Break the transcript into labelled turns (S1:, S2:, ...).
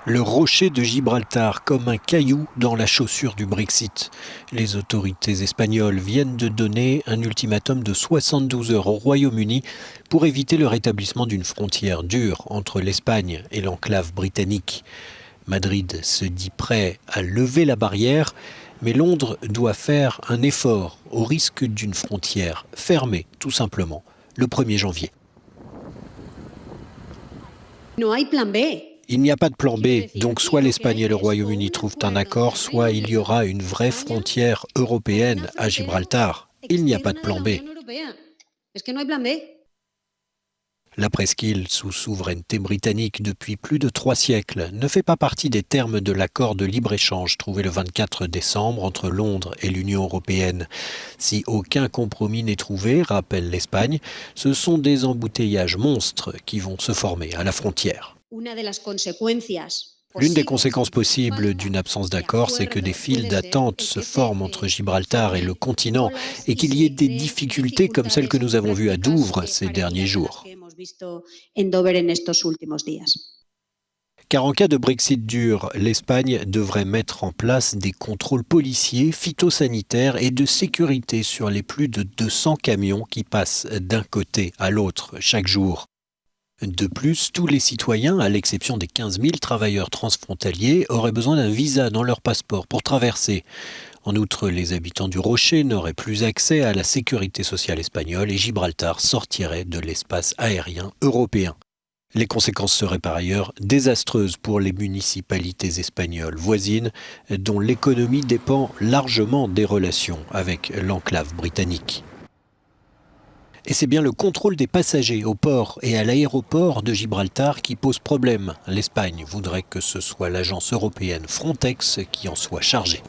S1: Le rocher de Gibraltar comme un caillou dans la chaussure du Brexit. Les autorités espagnoles viennent de donner un ultimatum de 72 heures au Royaume-Uni pour éviter le rétablissement d'une frontière dure entre l'Espagne et l'enclave britannique. Madrid se dit prêt à lever la barrière, mais Londres doit faire un effort au risque d'une frontière fermée, tout simplement, le 1er janvier.
S2: No hay plan B.
S1: Il n'y a pas de plan B, donc soit l'Espagne et le Royaume-Uni trouvent un accord, soit il y aura une vraie frontière européenne à Gibraltar. Il n'y a pas de plan B. La presqu'île, sous souveraineté britannique depuis plus de 3 siècles, ne fait pas partie des termes de l'accord de libre-échange trouvé le 24 décembre entre Londres et l'Union européenne. Si aucun compromis n'est trouvé, rappelle l'Espagne, ce sont des embouteillages monstres qui vont se former à la frontière. L'une des conséquences possibles d'une absence d'accord, c'est que des files d'attente se forment entre Gibraltar et le continent et qu'il y ait des difficultés comme celles que nous avons vues à Douvres ces derniers jours. Car en cas de Brexit dur, l'Espagne devrait mettre en place des contrôles policiers, phytosanitaires et de sécurité sur les plus de 200 camions qui passent d'un côté à l'autre chaque jour. De plus, tous les citoyens, à l'exception des 15 000 travailleurs transfrontaliers, auraient besoin d'un visa dans leur passeport pour traverser. En outre, les habitants du Rocher n'auraient plus accès à la sécurité sociale espagnole et Gibraltar sortirait de l'espace aérien européen. Les conséquences seraient par ailleurs désastreuses pour les municipalités espagnoles voisines, dont l'économie dépend largement des relations avec l'enclave britannique. Et c'est bien le contrôle des passagers au port et à l'aéroport de Gibraltar qui pose problème. L'Espagne voudrait que ce soit l'agence européenne Frontex qui en soit chargée.